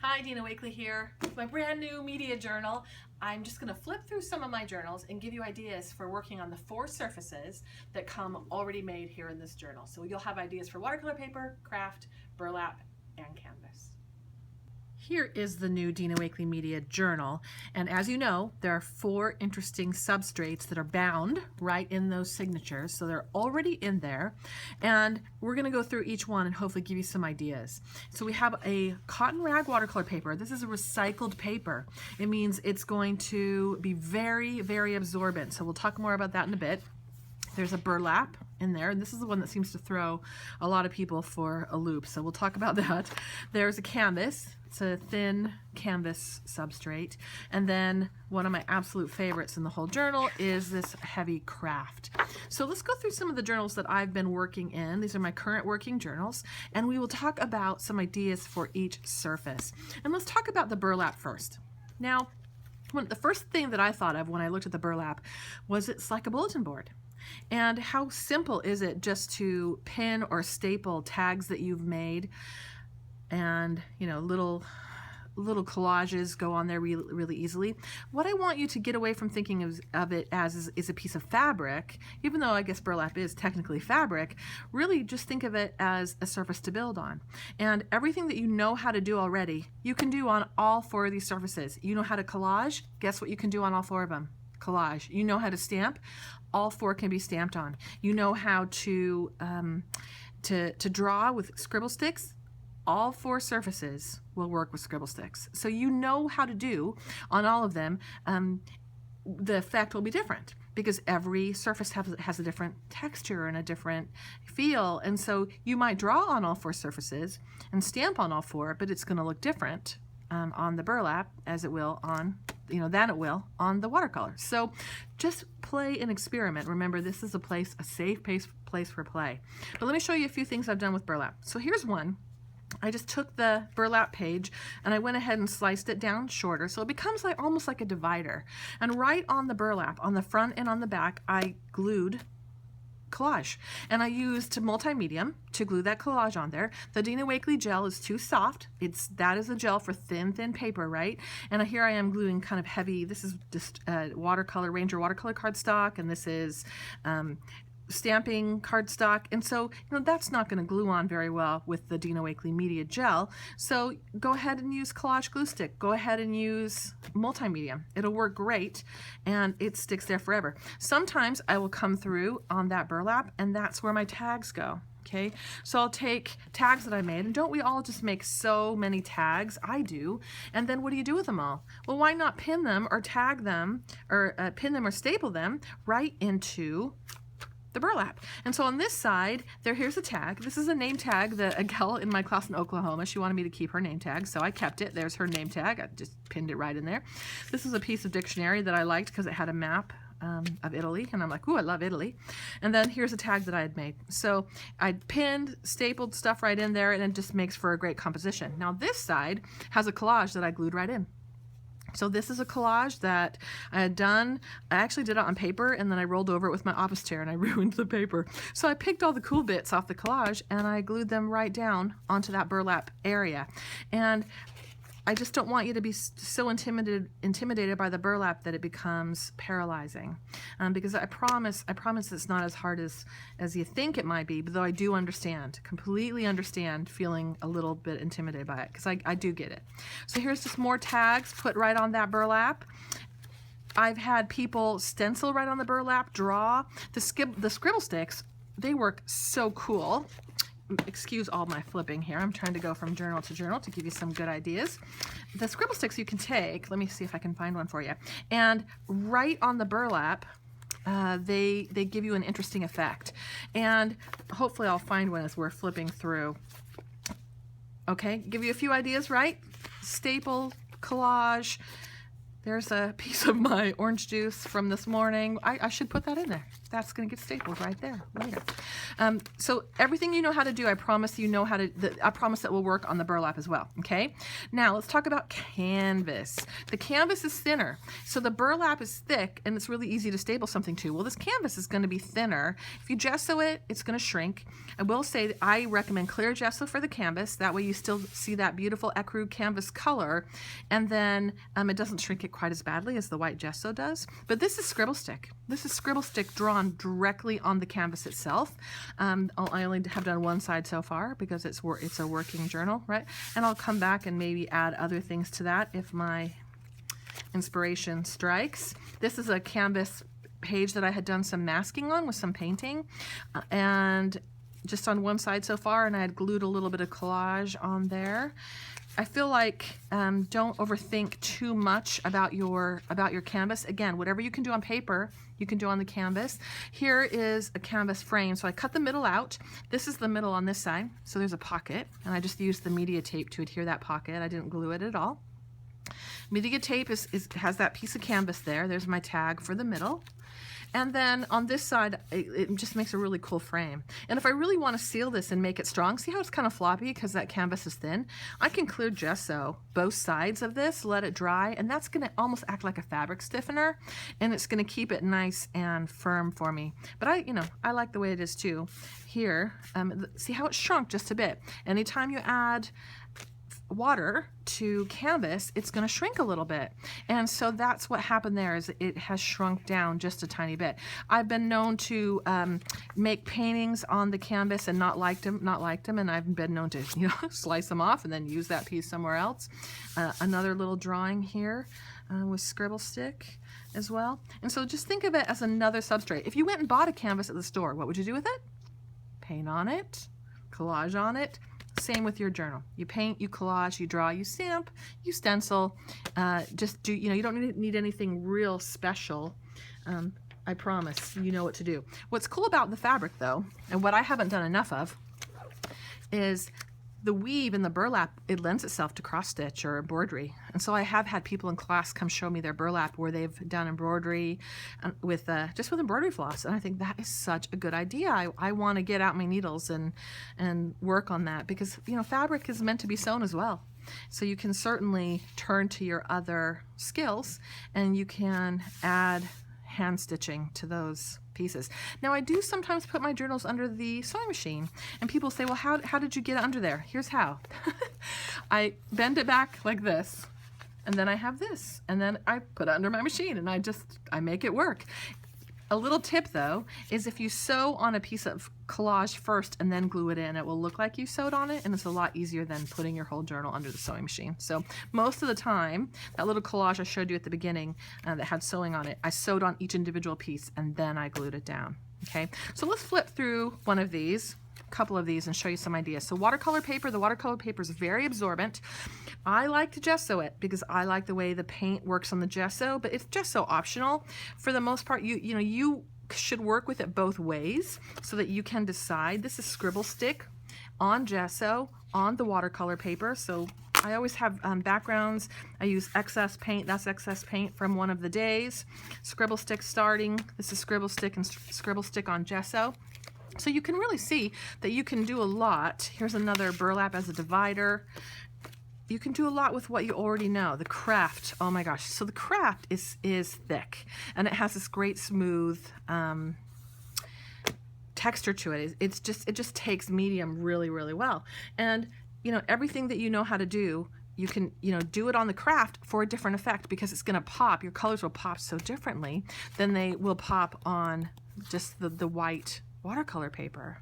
Hi, Dina Wakley here with my brand new media journal. I'm just going to flip through some of my journals and give you ideas for working on the 4 surfaces that come already made here in this journal. So you'll have ideas for watercolor paper, craft, burlap, and canvas. Here is the new Dina Wakley Media Journal, and as you know, there are 4 interesting substrates that are bound right in those signatures, so they're already in there, and we're going to go through each one and hopefully give you some ideas. So we have a cotton rag watercolor paper. This is a recycled paper. It means it's going to be very, very absorbent, so we'll talk more about that in a bit. There's a burlap in there, and this is the one that seems to throw a lot of people for a loop, so we'll talk about that. There's a canvas. It's a thin canvas substrate. And then one of my absolute favorites in the whole journal is this heavy craft. So let's go through some of the journals that I've been working in. These are my current working journals, and we will talk about some ideas for each surface. And let's talk about the burlap first. Now, the first thing that I thought of when I looked at the burlap was it's like a bulletin board. And how simple is it just to pin or staple tags that you've made, and little collages go on there really easily. What I want you to get away from thinking of it as is a piece of fabric, even though I guess burlap is technically fabric, really just think of it as a surface to build on. And everything that you know how to do already, you can do on all 4 of these surfaces. You know how to collage? Guess what you can do on all 4 of them? Collage. You know how to stamp? All 4 can be stamped on. You know how to draw with scribble sticks? All 4 surfaces will work with scribble sticks. So you know how to do on all of them. The effect will be different because every surface has a different texture and a different feel. And so you might draw on all 4 surfaces and stamp on all 4, but it's going to look different on the burlap as it will on, than it will on the watercolor. So just play and experiment. Remember, this is a safe place for play. But let me show you a few things I've done with burlap. So here's one. I just took the burlap page and I went ahead and sliced it down shorter so it becomes almost like a divider. And right on the burlap, on the front and on the back, I glued collage. And I used multi-medium to glue that collage on there. The Dina Wakley gel is too soft. That is a gel for thin paper, right? And here I am gluing kind of heavy. This is just Ranger watercolor cardstock, and this is stamping cardstock, and so that's not going to glue on very well with the Dina Wakley Media Gel. So go ahead and use collage glue stick. Go ahead and use multi-medium. It'll work great, and it sticks there forever. Sometimes I will come through on that burlap, and that's where my tags go. Okay, so I'll take tags that I made, and don't we all just make so many tags? I do. And then what do you do with them all? Well, why not pin them or tag them or pin them or staple them right into the burlap? And so on this side, here's a tag. This is a name tag that a gal in my class in Oklahoma, she wanted me to keep her name tag, so I kept it. There's her name tag. I just pinned it right in there. This is a piece of dictionary that I liked because it had a map of Italy, and I'm like, ooh, I love Italy. And then here's a tag that I had made. So I pinned, stapled stuff right in there, and it just makes for a great composition. Now this side has a collage that I glued right in. So this is a collage that I had done. I actually did it on paper, and then I rolled over it with my office chair and I ruined the paper. So I picked all the cool bits off the collage and I glued them right down onto that burlap area. And I just don't want you to be so intimidated by the burlap that it becomes paralyzing, because I promise it's not as hard as you think it might be, but though I do completely understand feeling a little bit intimidated by it, because I do get it. So here's just more tags put right on that burlap. I've had people stencil right on the burlap, draw. The scribble sticks, they work so cool. Excuse all my flipping here. I'm trying to go from journal to journal to give you some good ideas. The scribble sticks you can take, let me see if I can find one for you, and right on the burlap, they give you an interesting effect. And hopefully I'll find one as we're flipping through. Okay, give you a few ideas, right? Staple, collage. There's a piece of my orange juice from this morning. I should put that in there. that's going to get stapled right there later. So everything you know how to do, I promise you know how to, I promise that will work on the burlap as well, okay? Now let's talk about canvas. The canvas is thinner, so the burlap is thick and it's really easy to staple something to. Well, this canvas is going to be thinner. If you gesso it, it's going to shrink. I will say that I recommend clear gesso for the canvas. That way you still see that beautiful ecru canvas color, and then it doesn't shrink it quite as badly as the white gesso does. But this is scribble stick. This is scribble stick drawn directly on the canvas itself. I only have done one side so far because it's a working journal, right? And I'll come back and maybe add other things to that if my inspiration strikes. This is a canvas page that I had done some masking on with some painting, and just on one side so far, and I had glued a little bit of collage on there. I feel like don't overthink too much about your canvas. Again, whatever you can do on paper, you can do on the canvas. Here is a canvas frame, so I cut the middle out. This is the middle on this side, so there's a pocket, and I just used the media tape to adhere that pocket. I didn't glue it at all. Media tape has that piece of canvas there. There's my tag for the middle. And then on this side, it just makes a really cool frame. And if I really want to seal this and make it strong, see how it's kind of floppy because that canvas is thin? I can clear gesso both sides of this, let it dry, and that's going to almost act like a fabric stiffener, and it's going to keep it nice and firm for me. But I like the way it is too. Here, see how it shrunk just a bit. Anytime you add water to canvas, it's going to shrink a little bit, and so that's what happened there, is it has shrunk down just a tiny bit. I've been known to make paintings on the canvas and not liked them, and I've been known to slice them off and then use that piece somewhere else. Another little drawing here with scribble stick as well. And so just think of it as another substrate. If you went and bought a canvas at the store, what would you do with it? Paint on it, collage on it. Same with your journal. You paint, you collage, you draw, you stamp, you stencil. Just do, you don't need anything real special. I promise you know what to do. What's cool about the fabric though, and what I haven't done enough of, is the weave in the burlap. It lends itself to cross stitch or embroidery. And so I have had people in class come show me their burlap where they've done embroidery with just with embroidery floss. And I think that is such a good idea. I want to get out my needles and work on that, because fabric is meant to be sewn as well. So you can certainly turn to your other skills and you can add hand stitching to those pieces. Now I do sometimes put my journals under the sewing machine, and people say, well, how did you get it under there? Here's how. I bend it back like this, and then I have this, and then I put it under my machine, and I make it work. A little tip though is if you sew on a piece of collage first and then glue it in, it will look like you sewed on it, and it's a lot easier than putting your whole journal under the sewing machine. So most of the time, that little collage I showed you at the beginning that had sewing on it, I sewed on each individual piece and then I glued it down. Okay, so let's flip through one of these, a couple of these, and show you some ideas. So watercolor paper, the watercolor paper is very absorbent. I like to gesso it because I like the way the paint works on the gesso, but it's gesso optional. For the most part, you should work with it both ways so that you can decide. This is scribble stick on gesso on the watercolor paper. So I always have backgrounds. I use excess paint. That's excess paint from one of the days. Scribble stick starting. This is scribble stick and scribble stick on gesso. So you can really see that you can do a lot. Here's another burlap as a divider. You can do a lot with what you already know. The craft, oh my gosh. So the craft is thick, and it has this great smooth texture to it. It just takes medium really, really well. And everything that you know how to do, you can do it on the craft for a different effect, because it's going to pop. Your colors will pop so differently than they will pop on just the white watercolor paper.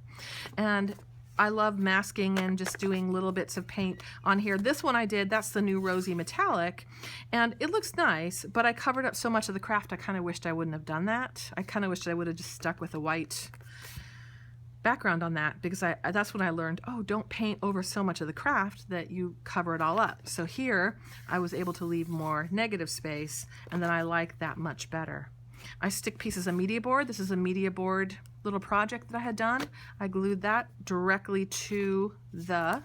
And I love masking and just doing little bits of paint on here. This one I did, that's the new rosy metallic, and it looks nice, but I covered up so much of the craft, I kind of wished I wouldn't have done that. I kind of wished I would have just stuck with a white background on that, because that's when I learned, oh, don't paint over so much of the craft that you cover it all up. So here I was able to leave more negative space, and then I like that much better. I stick pieces of media board. This is a media board little project that I had done. I glued that directly to the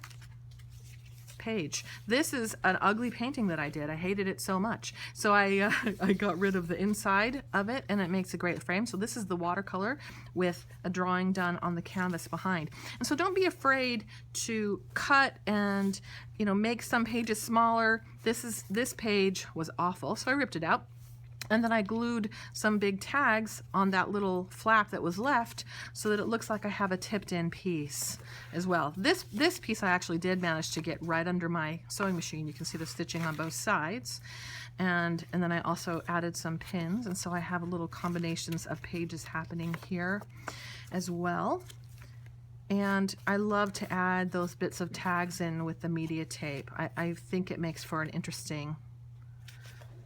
page. This is an ugly painting that I did. I hated it so much. So I got rid of the inside of it, and it makes a great frame. So this is the watercolor with a drawing done on the canvas behind. And so don't be afraid to cut and, you know, make some pages smaller. This page was awful, so I ripped it out. And then I glued some big tags on that little flap that was left so that it looks like I have a tipped in piece as well. This piece I actually did manage to get right under my sewing machine. You can see the stitching on both sides. And then I also added some pins, and so I have little combinations of pages happening here as well. And I love to add those bits of tags in with the media tape. I think it makes for an interesting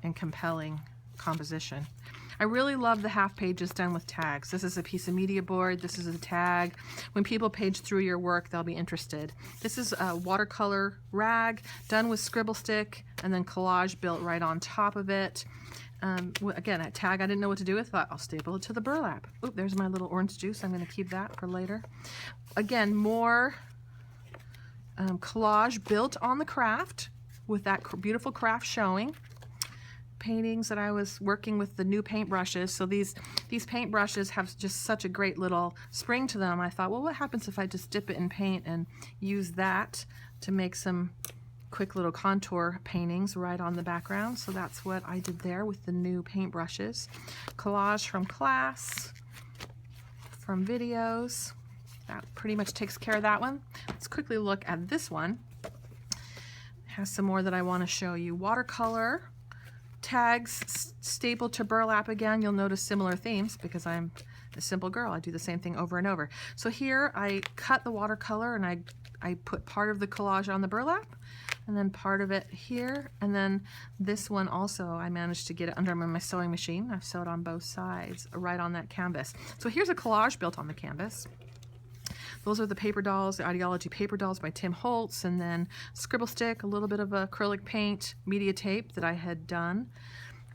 and compelling composition. I really love the half pages done with tags. This is a piece of media board. This is a tag. When people page through your work, they'll be interested. This is a watercolor rag done with scribble stick and then collage built right on top of it. Again, a tag I didn't know what to do with. Thought I'll staple it to the burlap. Oop, there's my little orange juice. I'm going to keep that for later. Again, more collage built on the craft with that beautiful craft showing. Paintings that I was working with the new paintbrushes. So these paintbrushes have just such a great little spring to them. I thought, well, what happens if I just dip it in paint and use that to make some quick little contour paintings right on the background. So that's what I did there with the new paintbrushes. Collage from class, from videos. That pretty much takes care of that one. Let's quickly look at this one. It has some more that I want to show you. Watercolor. Tags stapled to burlap again. You'll notice similar themes because I'm a simple girl. I do the same thing over and over. So here I cut the watercolor and I put part of the collage on the burlap and then part of it here, and then this one also I managed to get it under my sewing machine. I've sewed on both sides right on that canvas. So here's a collage built on the canvas. Those are the paper dolls, the Ideology paper dolls by Tim Holtz, and then scribble stick, a little bit of acrylic paint, media tape that I had done,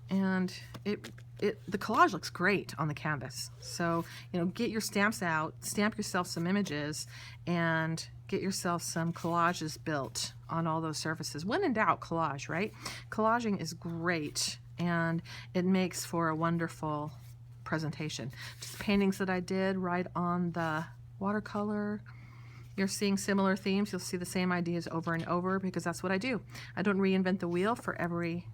and the collage looks great on the canvas. So, you know, get your stamps out, stamp yourself some images, and get yourself some collages built on all those surfaces. When in doubt, collage, right? Collaging is great, and it makes for a wonderful presentation. Just paintings that I did right on the watercolor. You're seeing similar themes. You'll see the same ideas over and over because that's what I do. I don't reinvent the wheel for every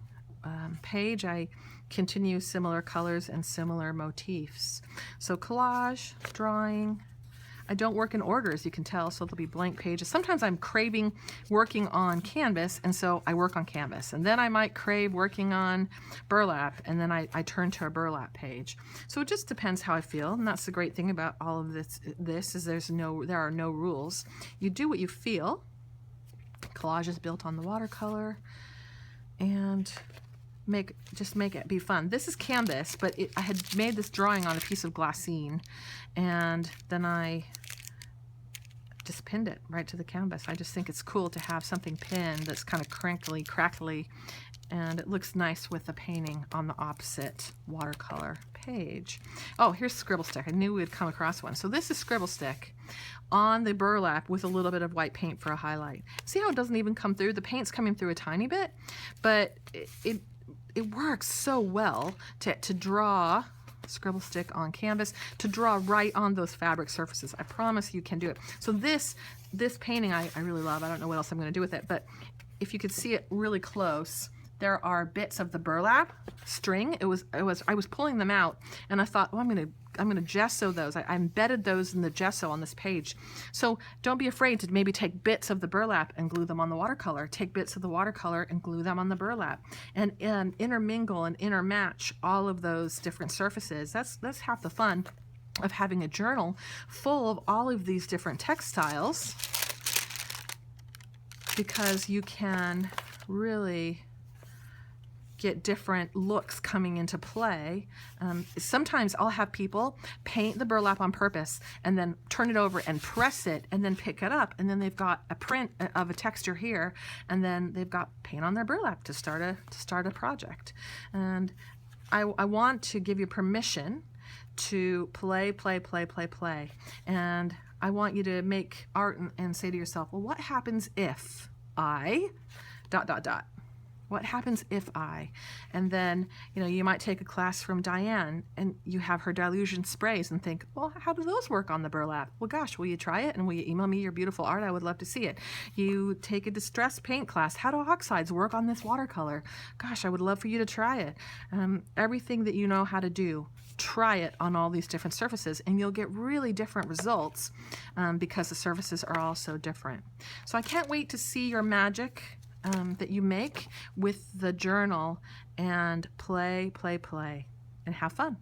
page. I continue similar colors and similar motifs. So collage, drawing. I don't work in order, as you can tell, so there'll be blank pages. Sometimes I'm craving working on canvas, and so I work on canvas. And then I might crave working on burlap, and then I turn to a burlap page. So it just depends how I feel, and that's the great thing about all of this is there are no rules. You do what you feel. Collage is built on the watercolor, and just make it be fun. This is canvas, but I had made this drawing on a piece of glassine, and then I just pinned it right to the canvas. I just think it's cool to have something pinned that's kind of crinkly, crackly, and it looks nice with the painting on the opposite watercolor page. Oh, here's scribble stick. I knew we'd come across one. So this is scribble stick on the burlap with a little bit of white paint for a highlight. See how it doesn't even come through? The paint's coming through a tiny bit, but it works so well to draw scribble stick on canvas, to draw right on those fabric surfaces. I promise you can do it. So this painting I really love. I don't know what else I'm going to do with it, but if you could see it really close, there are bits of the burlap string. I was pulling them out, and I thought, oh, I'm gonna gesso those. I embedded those in the gesso on this page. So don't be afraid to maybe take bits of the burlap and glue them on the watercolor. Take bits of the watercolor and glue them on the burlap, and intermingle and intermatch all of those different surfaces. That's half the fun of having a journal full of all of these different textiles, because you can really get different looks coming into play. Sometimes I'll have people paint the burlap on purpose and then turn it over and press it and then pick it up, and then they've got a print of a texture here, and then they've got paint on their burlap to start a project. And I want to give you permission to play, and I want you to make art and say to yourself, well, what happens if I, ... What happens if I? And then, you might take a class from Diane and you have her dilution sprays and think, well, how do those work on the burlap? Well, gosh, will you try it? And will you email me your beautiful art? I would love to see it. You take a distress paint class. How do oxides work on this watercolor? Gosh, I would love for you to try it. Everything that you know how to do, try it on all these different surfaces, and you'll get really different results because the surfaces are all so different. So I can't wait to see your magic that you make with the journal, and play, and have fun.